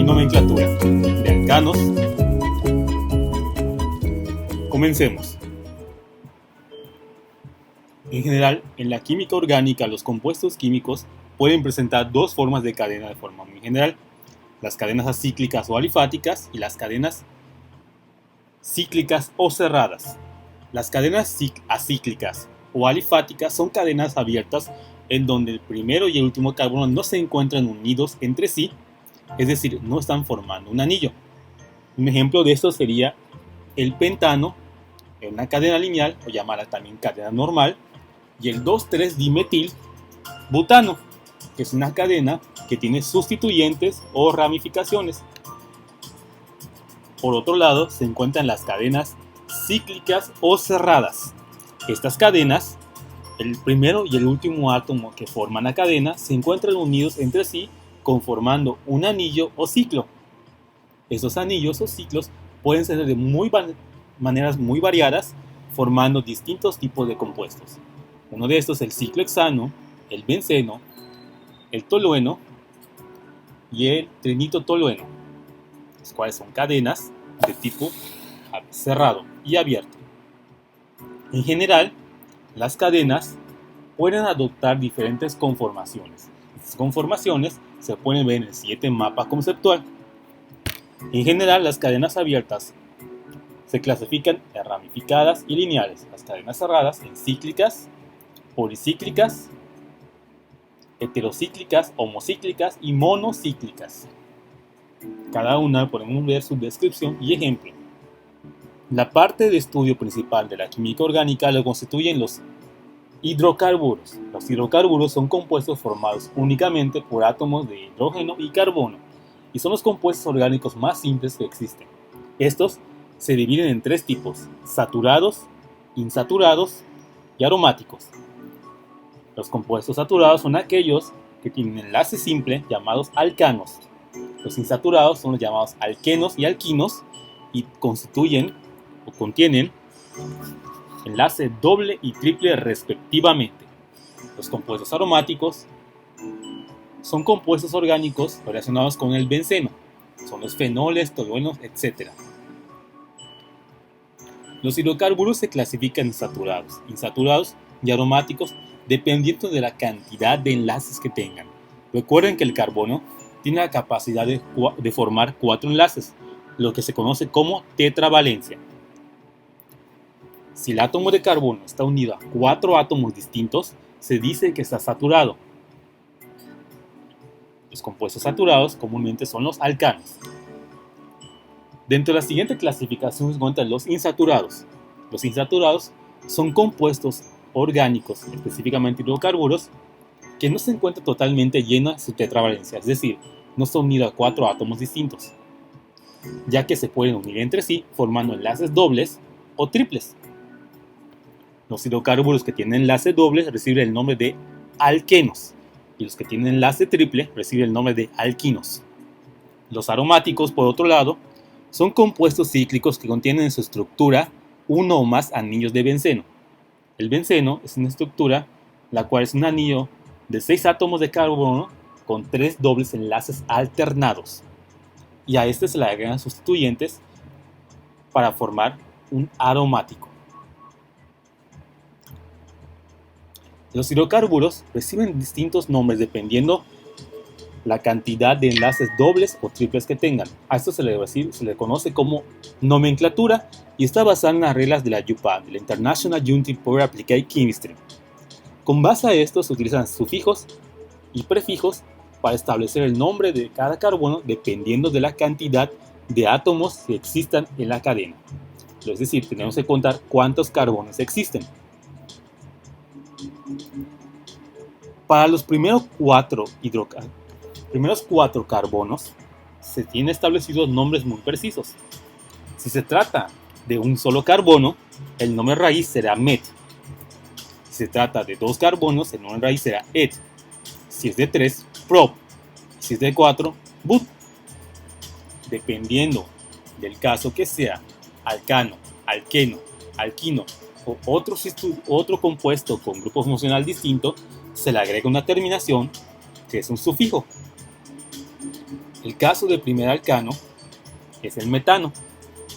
y nomenclatura de alcanos. Comencemos. En general, en la química orgánica, los compuestos químicos pueden presentar dos formas de cadena de forma muy general: las cadenas acíclicas o alifáticas y las cadenas cíclicas o cerradas. Las cadenas acíclicas o alifáticas son cadenas abiertas en donde el primero y el último carbono no se encuentran unidos entre sí, es decir, no están formando un anillo. Un ejemplo de esto sería el pentano en una cadena lineal, o llamada también cadena normal, y el 2,3-dimetil butano, que es una cadena que tiene sustituyentes o ramificaciones. Por otro lado, se encuentran las cadenas cíclicas o cerradas. Estas cadenas, el primero y el último átomo que forman la cadena, se encuentran unidos entre sí conformando un anillo o ciclo. Estos anillos o ciclos pueden ser de maneras muy variadas, formando distintos tipos de compuestos. Uno de estos es el ciclohexano, el benceno, el tolueno y el trinitotolueno, los cuales son cadenas de tipo cerrado y abierto. En general, las cadenas pueden adoptar diferentes conformaciones. Estas conformaciones se pueden ver en el siguiente mapa conceptual. En general, las cadenas abiertas se clasifican en ramificadas y lineales. Las cadenas cerradas en cíclicas, policíclicas, heterocíclicas, homocíclicas y monocíclicas. Cada una podemos ver su descripción y ejemplo. La parte de estudio principal de la química orgánica lo constituyen los hidrocarburos. Los hidrocarburos son compuestos formados únicamente por átomos de hidrógeno y carbono y son los compuestos orgánicos más simples que existen. Estos se dividen en tres tipos: saturados, insaturados y aromáticos. Los compuestos saturados son aquellos que tienen enlace simple, llamados alcanos. Los insaturados son los llamados alquenos y alquinos y constituyen o contienen enlace doble y triple respectivamente. Los compuestos aromáticos son compuestos orgánicos relacionados con el benceno. Son los fenoles, toluenos, etc. Los hidrocarburos se clasifican en saturados, insaturados y aromáticos dependiendo de la cantidad de enlaces que tengan. Recuerden que el carbono tiene la capacidad de formar 4 enlaces, lo que se conoce como tetravalencia. Si el átomo de carbono está unido a 4 átomos distintos, se dice que está saturado. Los compuestos saturados comúnmente son los alcanos. Dentro de la siguiente clasificación se encuentran los insaturados. Los insaturados son compuestos orgánicos, específicamente hidrocarburos, que no se encuentran totalmente llenos de su tetravalencia, es decir, no están unidos a 4 átomos distintos, ya que se pueden unir entre sí formando enlaces dobles o triples. Los hidrocarburos que tienen enlace doble reciben el nombre de alquenos y los que tienen enlace triple reciben el nombre de alquinos. Los aromáticos, por otro lado, son compuestos cíclicos que contienen en su estructura uno o más anillos de benceno. El benceno es una estructura la cual es un anillo de 6 átomos de carbono con 3 dobles enlaces alternados, y a este se le agregan sustituyentes para formar un aromático. Los hidrocarburos reciben distintos nombres dependiendo la cantidad de enlaces dobles o triples que tengan. A esto se le conoce como nomenclatura y está basada en las reglas de la UPAD, de la International Union for Applied Chemistry. Con base a esto se utilizan sufijos y prefijos para establecer el nombre de cada carbono dependiendo de la cantidad de átomos que existan en la cadena. Es decir, tenemos que contar cuántos carbonos existen. Para los primeros 4 carbonos se tienen establecidos nombres muy precisos. Si se trata de un solo carbono, el nombre raíz será met. Si se trata de 2 carbonos, el nombre raíz será et. Si es de 3, prop. Si es de 4, but. Dependiendo del caso que sea alcano, alqueno, alquino o otro compuesto con grupo funcional distinto, se le agrega una terminación que es un sufijo. El caso del primer alcano es el metano.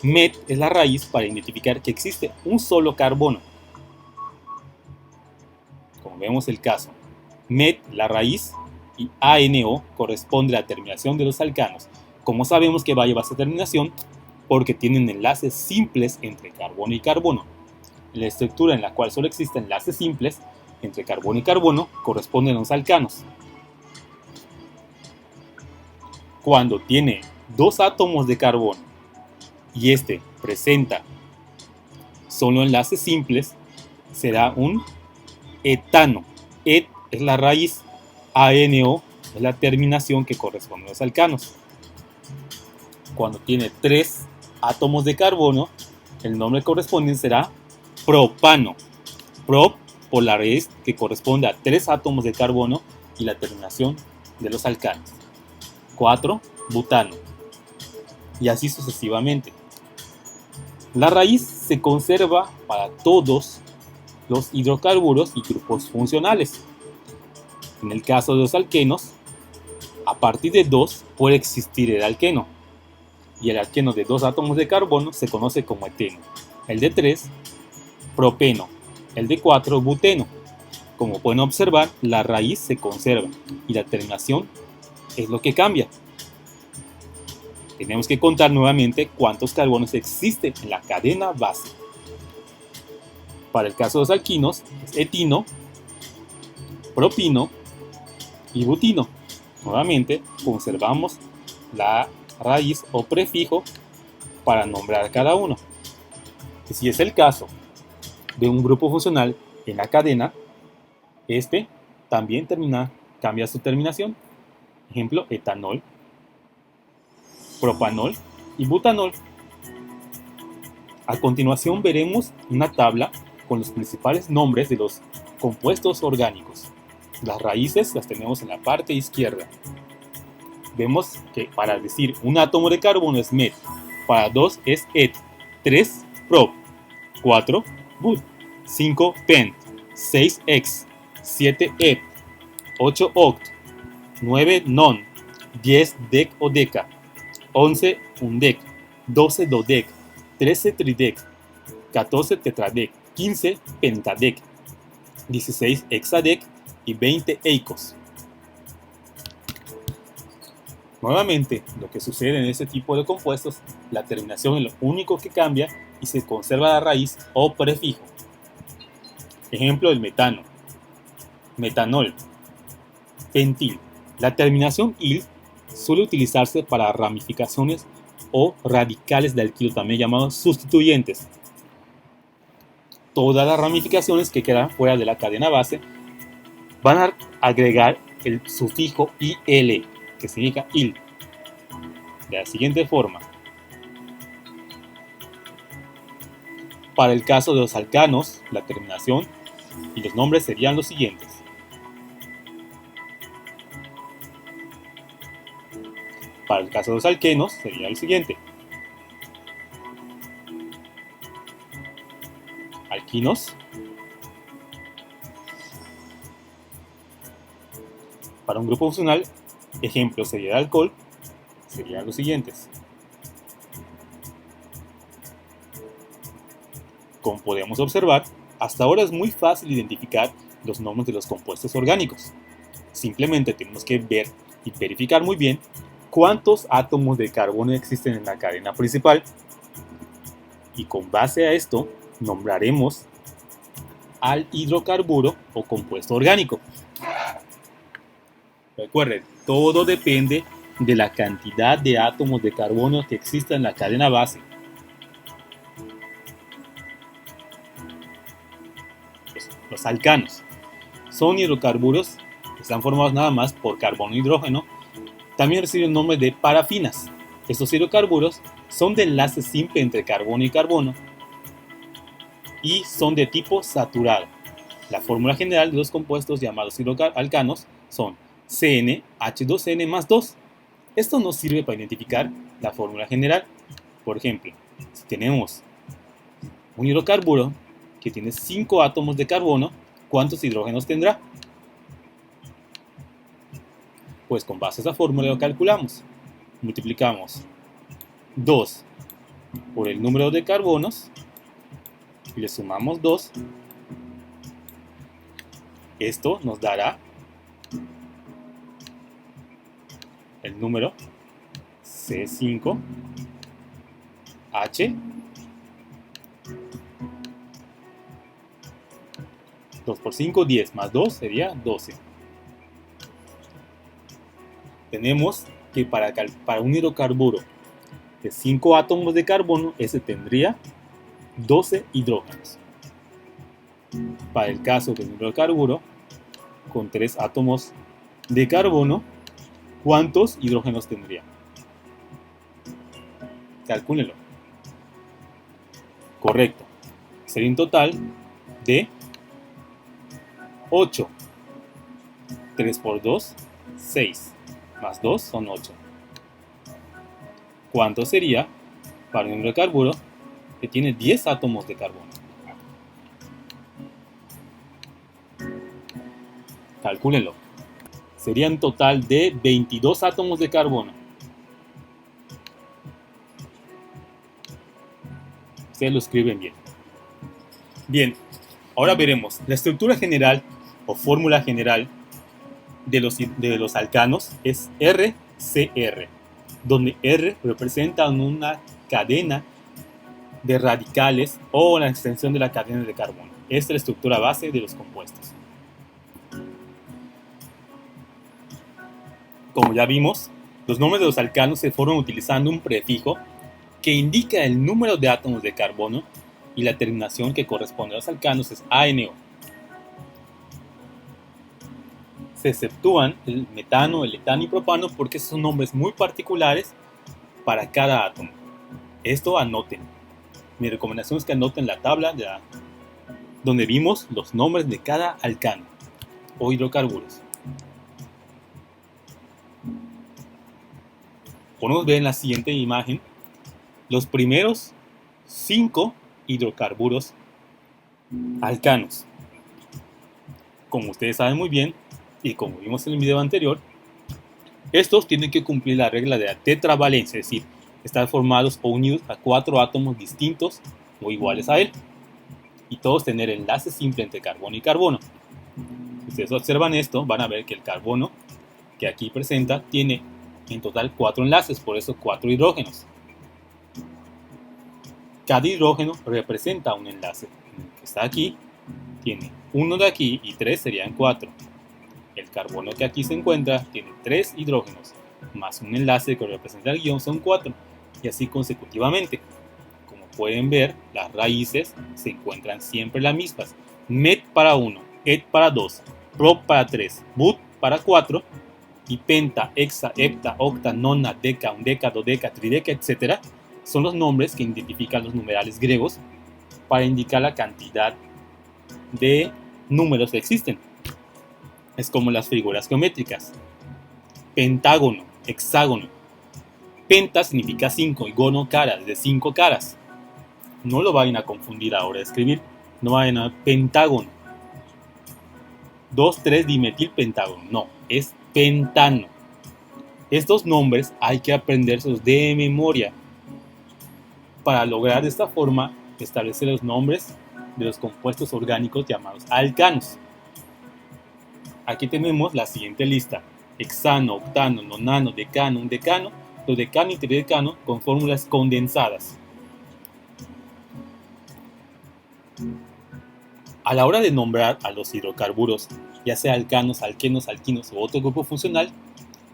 Met es la raíz para identificar que existe un solo carbono. Como vemos el caso, met la raíz y ANO corresponde a la terminación de los alcanos. ¿Cómo sabemos que va a llevar esta terminación? Porque tienen enlaces simples entre carbono y carbono. La estructura en la cual solo existen enlaces simples entre carbono y carbono corresponden a los alcanos. Cuando tiene dos átomos de carbono y este presenta solo enlaces simples, será un etano. Et es la raíz, ANO es la terminación que corresponde a los alcanos. Cuando tiene tres átomos de carbono, el nombre correspondiente será propano. Prop por la raíz que corresponde a tres átomos de carbono y la terminación de los alcanos. 4. Butano. Y así sucesivamente. La raíz se conserva para todos los hidrocarburos y grupos funcionales. En el caso de los alquenos, a partir de 2 puede existir el alqueno. Y el alqueno de 2 átomos de carbono se conoce como eteno. El de 3, propeno. El de 4, buteno. Como pueden observar, la raíz se conserva y la terminación es lo que cambia. Tenemos que contar nuevamente cuántos carbonos existen en la cadena base. Para el caso de los alquinos, es etino, propino y butino. Nuevamente, conservamos la raíz o prefijo para nombrar cada uno. Y si es el caso de un grupo funcional en la cadena, este también cambia su terminación. Ejemplo, etanol, propanol y butanol. A continuación veremos una tabla con los principales nombres de los compuestos orgánicos. Las raíces las tenemos en la parte izquierda. Vemos que para decir un átomo de carbono es met, para 2 es et, 3 prop, 4 but, 5 pent, 6 ex, 7 ep, 8 oct, 9 non, 10 dec o deca, 11 undec, 12 dodec, 13 tridec, 14 tetradec, 15 pentadec, 16 hexadec y 20 eicos. Nuevamente, lo que sucede en este tipo de compuestos, la terminación es lo único que cambia y se conserva la raíz o prefijo. Ejemplo, el metano, metanol, pentil. La terminación il suele utilizarse para ramificaciones o radicales de alquilo, también llamados sustituyentes. Todas las ramificaciones que quedan fuera de la cadena base van a agregar el sufijo IL, que significa il, de la siguiente forma. Para el caso de los alcanos, la terminación y los nombres serían los siguientes. Para el caso de los alquenos sería el siguiente. Alquinos. Para un grupo funcional, ejemplo sería el alcohol, serían los siguientes. Como podemos observar, hasta ahora es muy fácil identificar los nombres de los compuestos orgánicos. Simplemente tenemos que ver y verificar muy bien cuántos átomos de carbono existen en la cadena principal. Y con base a esto, nombraremos al hidrocarburo o compuesto orgánico. Recuerden, todo depende de la cantidad de átomos de carbono que exista en la cadena base. Los alcanos son hidrocarburos que están formados nada más por carbono e hidrógeno. También reciben el nombre de parafinas. Estos hidrocarburos son de enlace simple entre carbono y carbono y son de tipo saturado. La fórmula general de los compuestos llamados alcanos son CnH2n más 2. Esto nos sirve para identificar la fórmula general. Por ejemplo, si tenemos un hidrocarburo que tiene 5 átomos de carbono, ¿cuántos hidrógenos tendrá? Pues con base a esa fórmula lo calculamos. multiplicamos 2 por el número de carbonos y le sumamos 2. Esto nos dará el número C5H. 2 por 5, 10, más 2 sería 12. Tenemos que para un hidrocarburo de 5 átomos de carbono, ese tendría 12 hidrógenos. Para el caso de un hidrocarburo con 3 átomos de carbono, ¿cuántos hidrógenos tendría? Calcúlenlo. Correcto. Sería un total de 8. 3 por 2, 6. Más 2 son 8. ¿Cuánto sería para un hidrocarburo que tiene 10 átomos de carbono? Calcúlenlo. Sería un total de 22 átomos de carbono. Ustedes lo escriben bien. Bien, ahora veremos la estructura general o fórmula general de los alcanos es RCR, donde R representa una cadena de radicales o la extensión de la cadena de carbono. Esta es la estructura base de los compuestos. Como ya vimos, los nombres de los alcanos se forman utilizando un prefijo que indica el número de átomos de carbono y la terminación que corresponde a los alcanos es ANO. Se exceptúan el metano, el etano y propano porque son nombres muy particulares para cada átomo. Esto anoten. Mi recomendación es que anoten la tabla donde vimos los nombres de cada alcano o hidrocarburos. Podemos ver en la siguiente imagen los primeros 5 hidrocarburos alcanos. Como ustedes saben muy bien, y como vimos en el video anterior, estos tienen que cumplir la regla de la tetravalencia, es decir, estar formados o unidos a 4 átomos distintos o iguales a él, y todos tener enlaces simples entre carbono y carbono. Si ustedes observan esto, van a ver que el carbono que aquí presenta tiene en total 4 enlaces, por eso 4 hidrógenos. Cada hidrógeno representa un enlace. El que está aquí tiene 1 de aquí y 3 serían 4. El carbono que aquí se encuentra tiene 3 hidrógenos, más un enlace que representa el guión son 4, y así consecutivamente. Como pueden ver, las raíces se encuentran siempre las mismas. Met para 1, et para 2, prop para 3, but para 4, y penta, hexa, hepta, octa, nona, deca, undeca, dodeca, trideca, etc. son los nombres que identifican los numerales griegos para indicar la cantidad de números que existen. Es como las figuras geométricas. Pentágono, hexágono. Penta significa 5 y gono caras, de 5 caras. No lo vayan a confundir a la hora de escribir. No vayan a pentágono. 2,3 dimetilpentágono. No, es pentano. Estos nombres hay que aprendérselos de memoria para lograr de esta forma establecer los nombres de los compuestos orgánicos llamados alcanos. Aquí tenemos la siguiente lista: hexano, octano, nonano, decano, undecano, dodecano y tridecano con fórmulas condensadas. A la hora de nombrar a los hidrocarburos, ya sea alcanos, alquenos, alquinos u otro grupo funcional,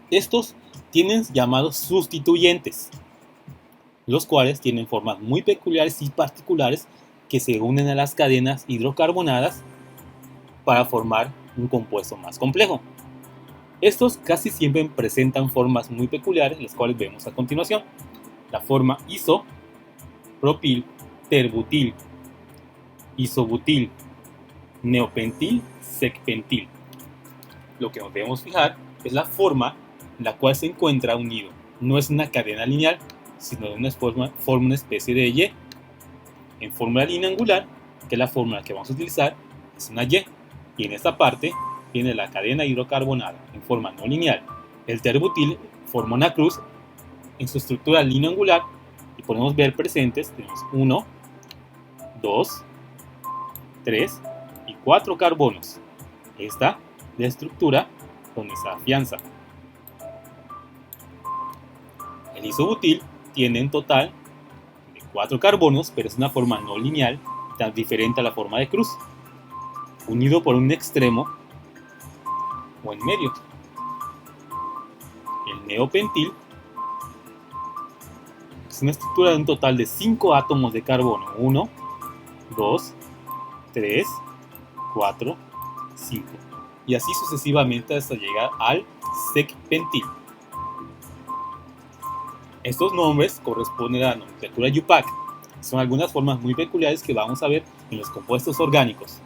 estos tienen llamados sustituyentes, los cuales tienen formas muy peculiares y particulares que se unen a las cadenas hidrocarbonadas para formar un compuesto más complejo. Estos casi siempre presentan formas muy peculiares, las cuales vemos a continuación. La forma iso, propil, terbutil, isobutil, neopentil, secpentil. Lo que nos debemos fijar es la forma en la cual se encuentra unido. No es una cadena lineal, sino forma una especie de Y. En fórmula línea angular, que es la fórmula que vamos a utilizar, es una Y. Y en esta parte viene la cadena hidrocarbonada en forma no lineal. El terbutil forma una cruz en su estructura lineoangular y podemos ver presentes, tenemos 1, 2, 3 y 4 carbonos. Esta es la estructura donde se afianza. El isobutil tiene en total de 4 carbonos, pero es una forma no lineal, tan diferente a la forma de cruz, unido por un extremo o en medio. El neopentil es una estructura de un total de 5 átomos de carbono. 1, 2, 3, 4, 5. Y así sucesivamente hasta llegar al secpentil. Estos nombres corresponden a la nomenclatura IUPAC. Son algunas formas muy peculiares que vamos a ver en los compuestos orgánicos.